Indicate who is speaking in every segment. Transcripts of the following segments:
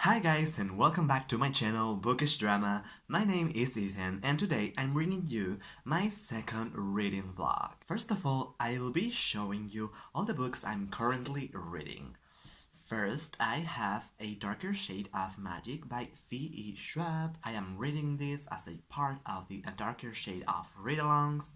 Speaker 1: Hi guys and welcome back to my channel Bookish Drama. My name is Ethan and today I'm bringing you my second reading vlog. First of all, I'll be showing you all the books I'm currently reading. First, I have A Darker Shade of Magic by V.E. Schwab. I am reading this as a part of the A Darker Shade of read-alongs.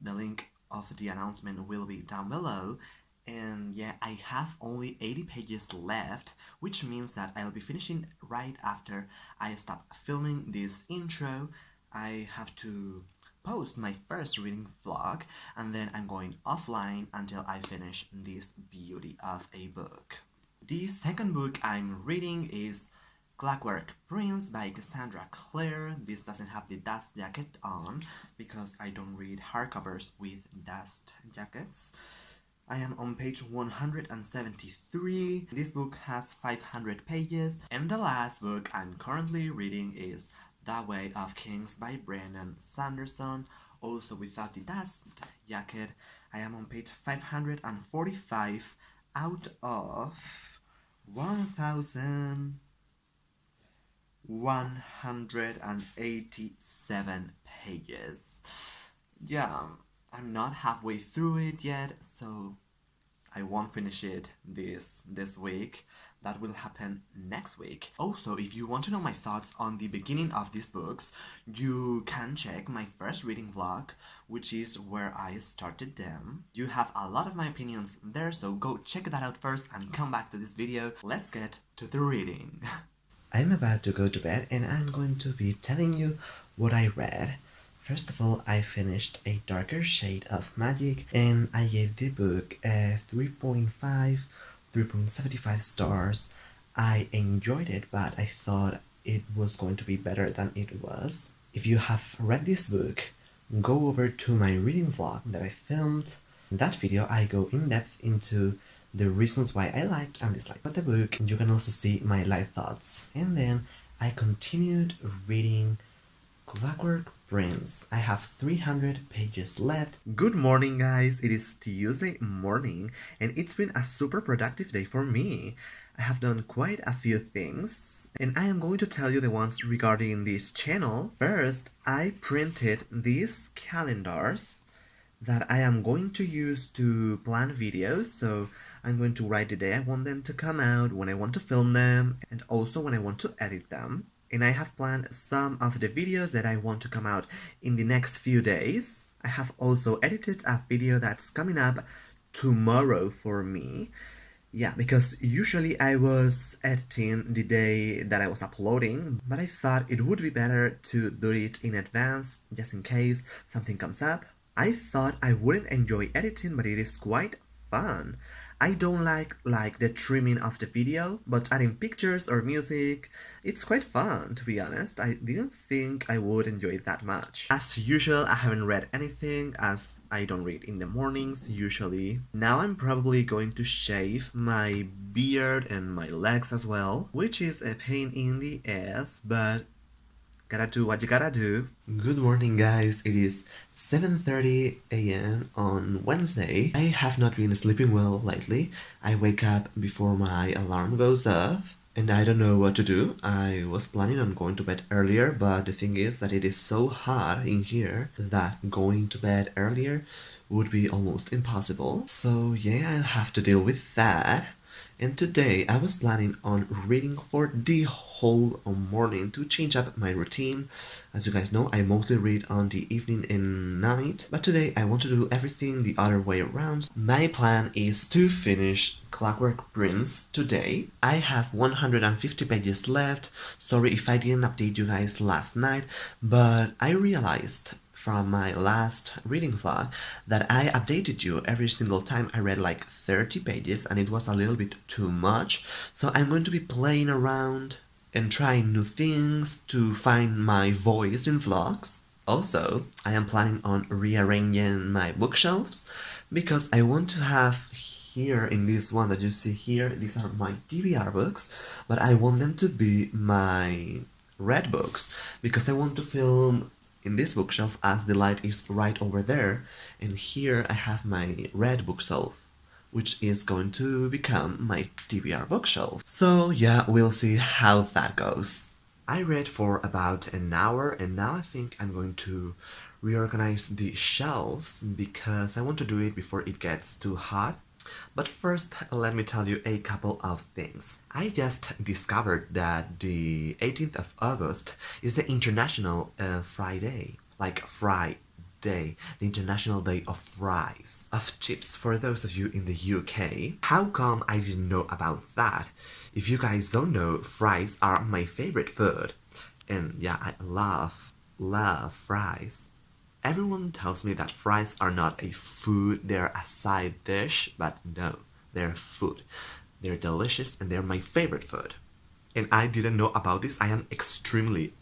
Speaker 1: The link of the announcement will be down below. And yeah, I have only 80 pages left, which means that I'll be finishing right after I stop filming this intro. I have to post my first reading vlog, and then I'm going offline until I finish this beauty of a book. The second book I'm reading is Clockwork Prince by Cassandra Clare. This doesn't have the dust jacket on because I don't read hardcovers with dust jackets. I am on page 173. This book has 500 pages, and the last book I'm currently reading is The Way of Kings by Brandon Sanderson, also without the dust jacket. I am on page 545 out of 1,187 pages. Yeah, I'm not halfway through it yet, so I won't finish it this week. That will happen next week. Also, if you want to know my thoughts on the beginning of these books, you can check my first reading vlog, which is where I started them. You have a lot of my opinions there, so go check that out first and come back to this video. Let's get to the reading. I'm about to go to bed and I'm going to be telling you what I read. First of all, I finished A Darker Shade of Magic, and I gave the book a 3.75 stars. I enjoyed it, but I thought it was going to be better than it was. If you have read this book, go over to my reading vlog that I filmed. In that video, I go in depth into the reasons why I liked and disliked the book, and you can also see my live thoughts. And then I continued reading Clockwork Prince. I have 300 pages left. Good morning, guys. It is Tuesday morning and it's been a super productive day for me. I have done quite a few things and I am going to tell you the ones regarding this channel. First, I printed these calendars that I am going to use to plan videos. So I'm going to write the day I want them to come out, when I want to film them, and also when I want to edit them. And I have planned some of the videos that I want to come out in the next few days. I have also edited a video that's coming up tomorrow for me. Yeah, because usually I was editing the day that I was uploading, but I thought it would be better to do it in advance, just in case something comes up. I thought I wouldn't enjoy editing, but it is quite fun. I don't like the trimming of the video, but adding pictures or music, it's quite fun, to be honest. I didn't think I would enjoy it that much. As usual, I haven't read anything, as I don't read in the mornings, usually. Now I'm probably going to shave my beard and my legs as well, which is a pain in the ass, but gotta do what you gotta do. Good morning, guys. It is 7:30 a.m. on Wednesday. I have not been sleeping well lately. I wake up before my alarm goes off and I don't know what to do. I was planning on going to bed earlier, but the thing is that it is so hot in here that going to bed earlier would be almost impossible. So yeah, I'll have to deal with that. And today I was planning on reading for the whole morning to change up my routine. As you guys know, I mostly read on the evening and night, but today I want to do everything the other way around. My plan is to finish Clockwork Prince today. I have 150 pages left. Sorry if I didn't update you guys last night, but I realized from my last reading vlog that I updated you every single time I read like 30 pages and it was a little bit too much. So I'm going to be playing around and trying new things to find my voice in vlogs. Also, I am planning on rearranging my bookshelves because I want to have here in this one that you see here, these are my TBR books, but I want them to be my read books because I want to film in this bookshelf as the light is right over there, and here I have my red bookshelf which is going to become my TBR bookshelf. So yeah, we'll see how that goes. I read for about an hour and now I think I'm going to reorganize the shelves because I want to do it before it gets too hot. But first, let me tell you a couple of things. I just discovered that the 18th of August is the International Friday. Like Friday, the International Day of Fries, of chips for those of you in the UK. How come I didn't know about that? If you guys don't know, fries are my favorite food. And yeah, I love fries. Everyone tells me that fries are not a food, they're a side dish, but no, they're food. They're delicious and they're my favorite food. And I didn't know about this. I am extremely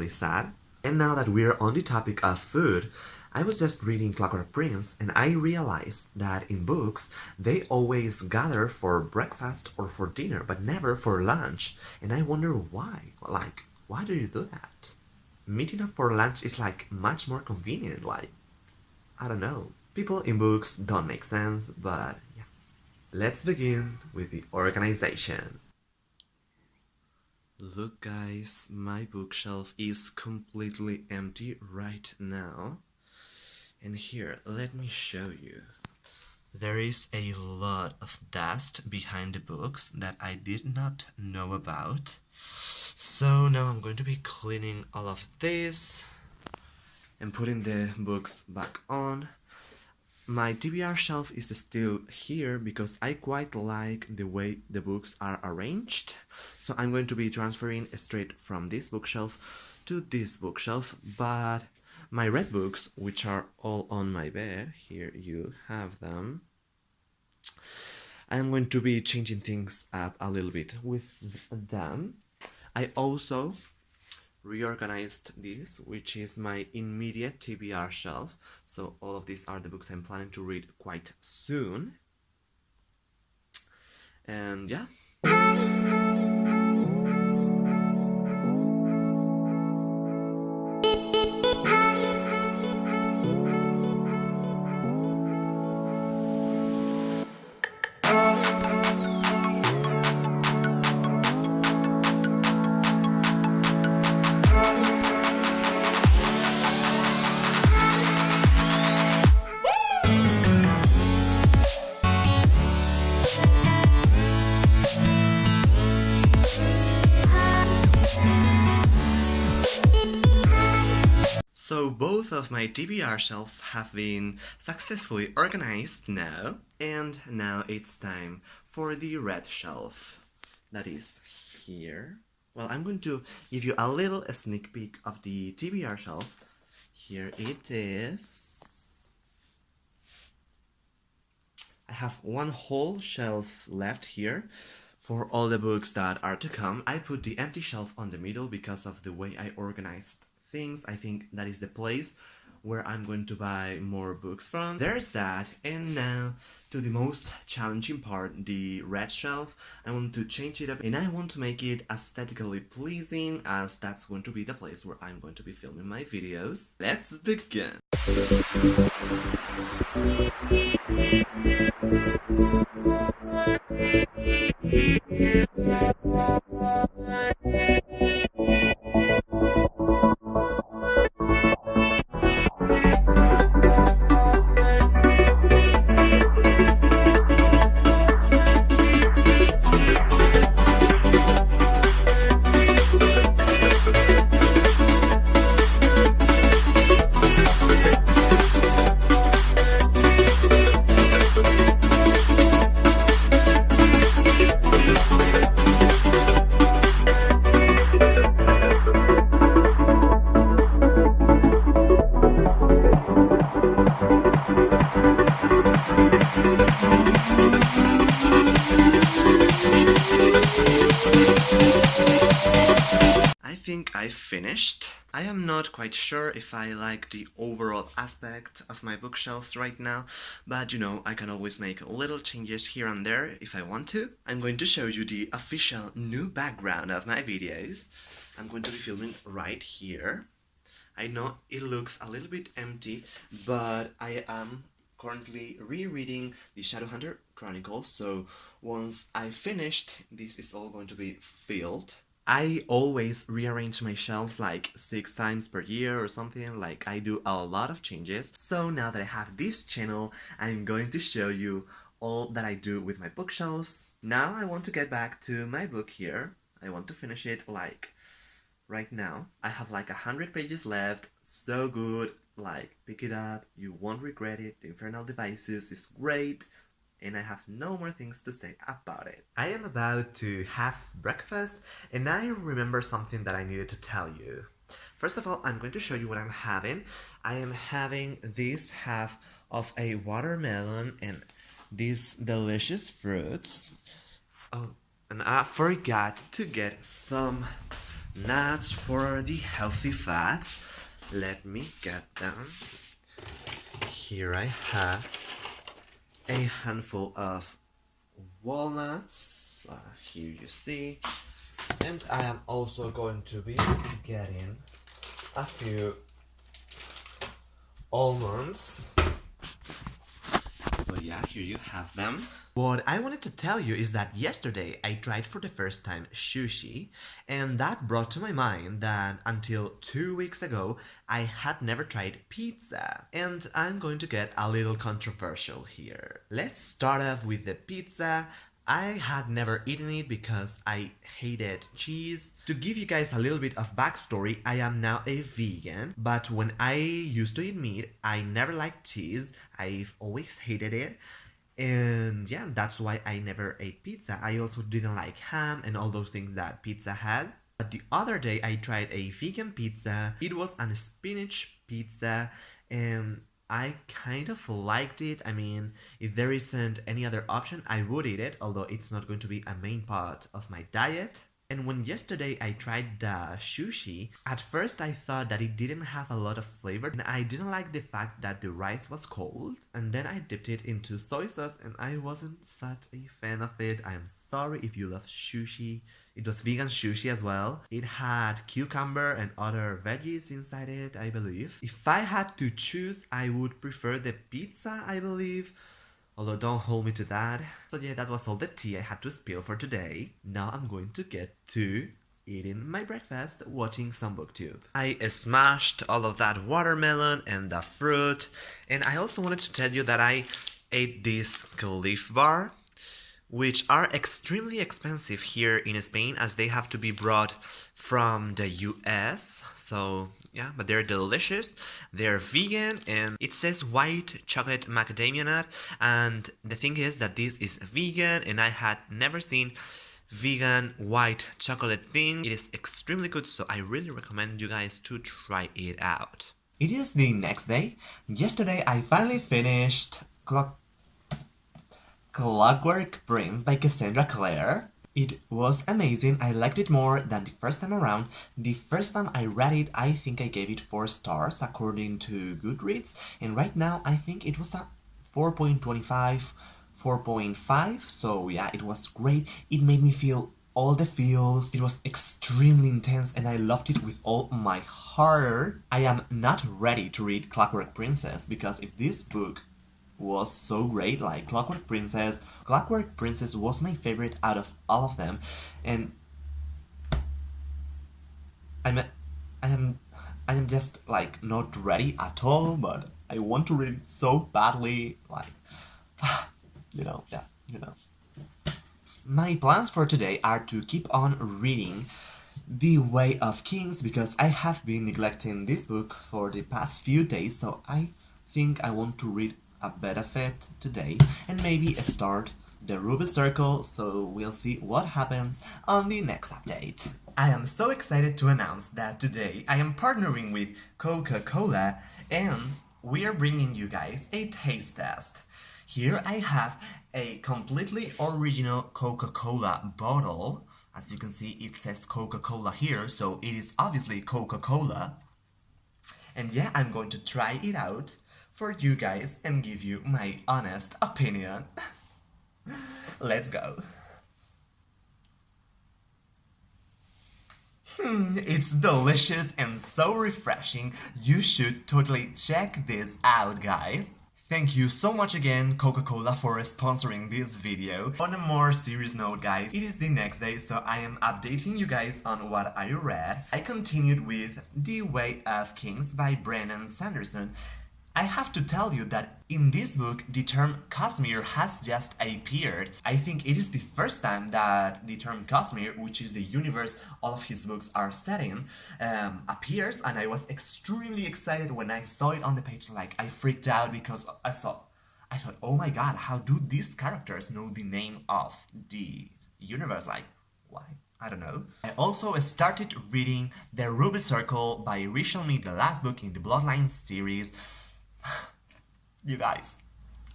Speaker 1: sad. And now that we're on the topic of food, I was just reading Clockwork Prince and I realized that in books, they always gather for breakfast or for dinner, but never for lunch. And I wonder why. Like, why do you do that? Meeting up for lunch is like much more convenient, like, I don't know. People in books don't make sense, but yeah. Let's begin with the organization. Look guys, my bookshelf is completely empty right now. And here, let me show you. There is a lot of dust behind the books that I did not know about. So now I'm going to be cleaning all of this and putting the books back on. My TBR shelf is still here because I quite like the way the books are arranged. So I'm going to be transferring straight from this bookshelf to this bookshelf, but my red books, which are all on my bed, here you have them. I'm going to be changing things up a little bit with them. I also reorganized this, which is my immediate TBR shelf. So all of these are the books I'm planning to read quite soon. And yeah. So both of my TBR shelves have been successfully organized now, and now it's time for the red shelf. That is here. Well, I'm going to give you a little sneak peek of the TBR shelf. Here it is. I have one whole shelf left here for all the books that are to come. I put the empty shelf on the middle because of the way I organized things. I think that is the place where I'm going to buy more books from. There's that, and now to the most challenging part, the red shelf. I want to change it up and I want to make it aesthetically pleasing, as that's going to be the place where I'm going to be filming my videos. Let's begin! I finished. I am not quite sure if I like the overall aspect of my bookshelves right now, but you know, I can always make little changes here and there if I want to. I'm going to show you the official new background of my videos. I'm going to be filming right here. I know it looks a little bit empty, but I am currently rereading the Shadowhunter Chronicles, so once I finished, this is all going to be filled. I always rearrange my shelves like 6 times per year or something, like I do a lot of changes. So now that I have this channel, I'm going to show you all that I do with my bookshelves. Now I want to get back to my book here. I want to finish it like right now. I have like 100 pages left, so good, like pick it up, you won't regret it, the Infernal Devices is great, and I have no more things to say about it. I am about to have breakfast, and I remember something that I needed to tell you. First of all, I'm going to show you what I'm having. I am having this half of a watermelon and these delicious fruits. Oh, and I forgot to get some nuts for the healthy fats. Let me get them. Here I have a handful of walnuts. Here you see. And I am also going to be getting a few almonds. So yeah, here you have them. What I wanted to tell you is that yesterday I tried for the first time sushi, and that brought to my mind that until 2 weeks ago I had never tried pizza. And I'm going to get a little controversial here. Let's start off with the pizza. I had never eaten it because I hated cheese. To give you guys a little bit of backstory, I am now a vegan, but when I used to eat meat, I never liked cheese. I've always hated it. And yeah, that's why I never ate pizza. I also didn't like ham and all those things that pizza has. But the other day I tried a vegan pizza. It was a spinach pizza, and I kind of liked it. I mean, if there isn't any other option, I would eat it, although it's not going to be a main part of my diet. And when yesterday I tried the sushi, at first I thought that it didn't have a lot of flavor, and I didn't like the fact that the rice was cold. And then I dipped it into soy sauce, and I wasn't such a fan of it. I'm sorry if you love sushi. It was vegan sushi as well. It had cucumber and other veggies inside it, I believe. If I had to choose, I would prefer the pizza, I believe. Although don't hold me to that. So yeah, that was all the tea I had to spill for today. Now I'm going to get to eating my breakfast, watching some booktube. I smashed all of that watermelon and the fruit. And I also wanted to tell you that I ate this Cliff Bar, which are extremely expensive here in Spain as they have to be brought from the US. So yeah, but they're delicious. They're vegan, and it says white chocolate macadamia nut. And the thing is that this is vegan, and I had never seen vegan white chocolate thing. It is extremely good, so I really recommend you guys to try it out. It is the next day. Yesterday I finally finished Clockwork Prince by Cassandra Clare. It was amazing. I liked it more than the first time around. The first time I read it, I think I gave it 4 stars according to Goodreads, and right now I think it was a 4.25, 4.5, so yeah, it was great. It made me feel all the feels. It was extremely intense, and I loved it with all my heart. I am not ready to read Clockwork Princess, because if this book was so great, like Clockwork Princess was my favorite out of all of them, and I am just like not ready at all, but I want to read it so badly, like My plans for today are to keep on reading The Way of Kings, because I have been neglecting this book for the past few days, so I think I want to read a bit of it today, and maybe start the Ruby Circle, so we'll see what happens on the next update. I am so excited to announce that today I am partnering with Coca-Cola, and we are bringing you guys a taste test. Here I have a completely original Coca-Cola bottle. As you can see, it says Coca-Cola here, so it is obviously Coca-Cola. And yeah, I'm going to try it out for you guys and give you my honest opinion. Let's go. It's delicious and so refreshing. You should totally check this out, guys. Thank you so much again, Coca-Cola, for sponsoring this video. On a more serious note, guys, it is the next day, so I am updating you guys on what I read. I continued with The Way of Kings by Brandon Sanderson. I have to tell you that in this book, the term Cosmere has just appeared. I think it is the first time that the term Cosmere, which is the universe all of his books are set in, appears, and I was extremely excited when I saw it on the page. Like, I freaked out because I thought, oh my god, how do these characters know the name of the universe? Like, why? I don't know. I also started reading The Ruby Circle by Rishalmi, the last book in the Bloodlines series. You guys,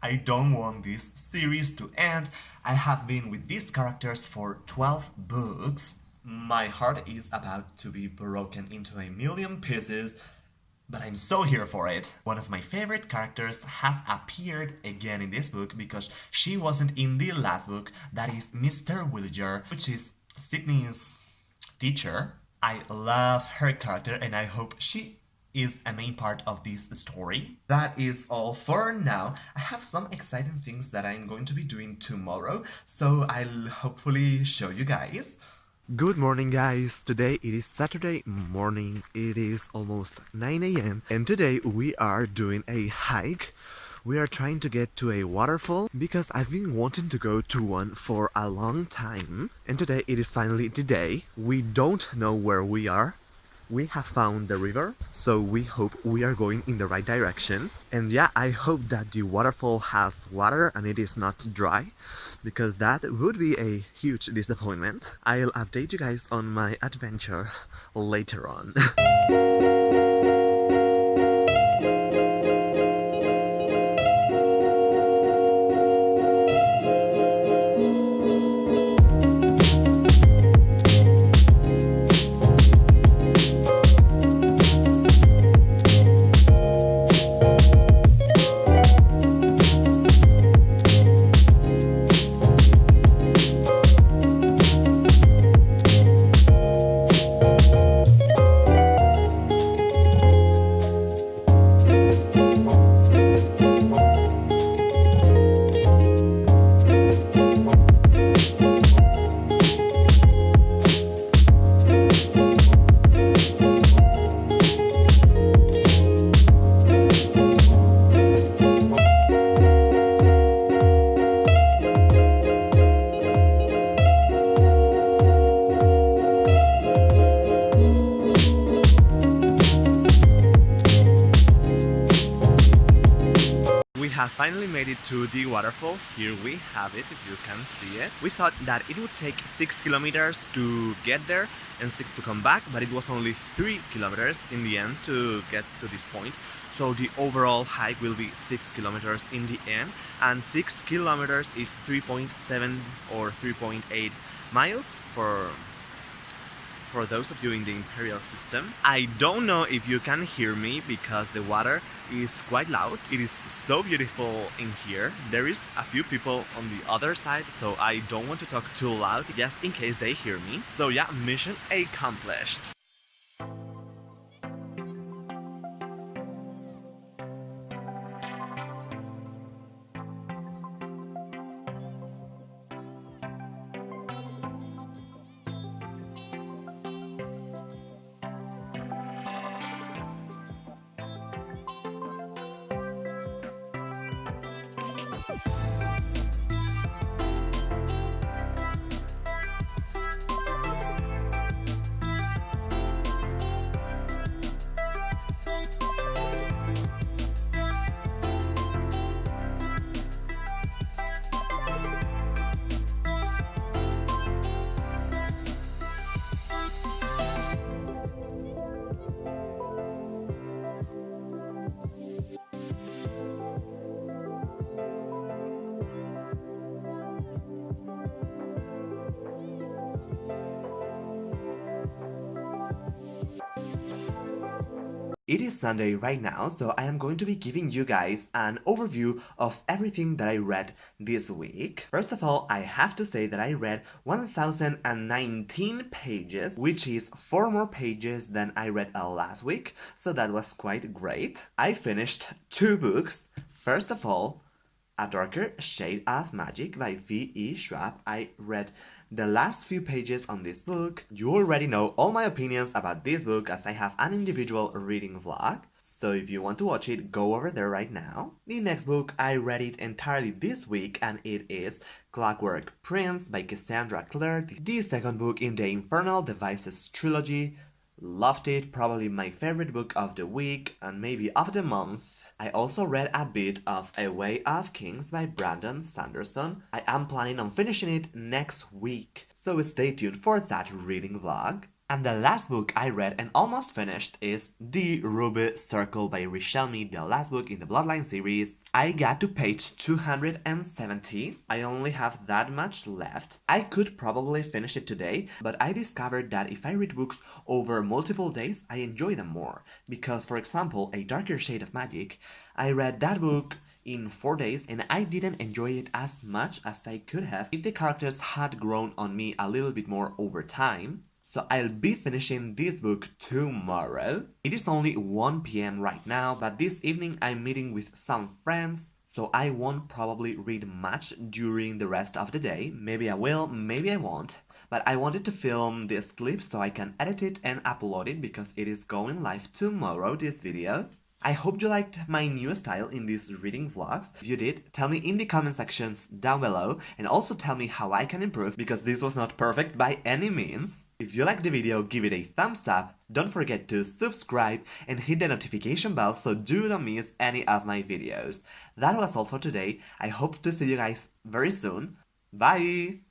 Speaker 1: I don't want this series to end. I have been with these characters for 12 books. My heart is about to be broken into a million pieces, but I'm so here for it. One of my favorite characters has appeared again in this book because she wasn't in the last book. That is Mr. Villager, which is Sydney's teacher. I love her character and I hope she is a main part of this story. That is all for now. I have some exciting things that I'm going to be doing tomorrow, so I'll hopefully show you guys. Good morning, guys. Today it is Saturday morning. It is almost 9 a.m. and today we are doing a hike. We are trying to get to a waterfall because I've been wanting to go to one for a long time. And today it is finally the day. We don't know where we are. We have found the river, so we hope we are going in the right direction. And yeah, I hope that the waterfall has water and it is not dry, because that would be a huge disappointment. I'll update you guys on my adventure later on. Finally made it to the waterfall. Here we have it, if you can see it. We thought that it would take 6 kilometers to get there and 6 to come back, but it was only 3 kilometers in the end to get to this point. So the overall hike will be 6 kilometers in the end, and 6 kilometers is 3.7 or 3.8 miles for those of you in the imperial system. I don't know if you can hear me because the water is quite loud. It is so beautiful in here. There is a few people on the other side, so I don't want to talk too loud just in case they hear me. So yeah, mission accomplished. It is Sunday right now, so I am going to be giving you guys an overview of everything that I read this week. First of all, I have to say that I read 1019 pages, which is 4 more pages than I read last week, so that was quite great. I finished 2 books, First of all, A Darker Shade of Magic by V.E. Schwab. I read the last few pages on this book. You already know all my opinions about this book as I have an individual reading vlog. So if you want to watch it, go over there right now. The next book, I read it entirely this week, and it is Clockwork Prince by Cassandra Clare, the second book in the Infernal Devices trilogy. Loved it, probably my favorite book of the week and maybe of the month. I also read a bit of A Way of Kings by Brandon Sanderson. I am planning on finishing it next week, so stay tuned for that reading vlog. And the last book I read and almost finished is The Ruby Circle by Richelme, the last book in the Bloodline series. I got to page 270. I only have that much left. I could probably finish it today, but I discovered that if I read books over multiple days, I enjoy them more. Because, for example, A Darker Shade of Magic, I read that book in 4 days and I didn't enjoy it as much as I could have if the characters had grown on me a little bit more over time. So I'll be finishing this book tomorrow. It is only 1 p.m. right now, but this evening I'm meeting with some friends, so I won't probably read much during the rest of the day. Maybe I will, maybe I won't. But I wanted to film this clip so I can edit it and upload it because it is going live tomorrow, this video. I hope you liked my new style in these reading vlogs. If you did, tell me in the comment sections down below, and also tell me how I can improve because this was not perfect by any means. If you liked the video, give it a thumbs up, don't forget to subscribe and hit the notification bell so do not miss any of my videos. That was all for today. I hope to see you guys very soon. Bye!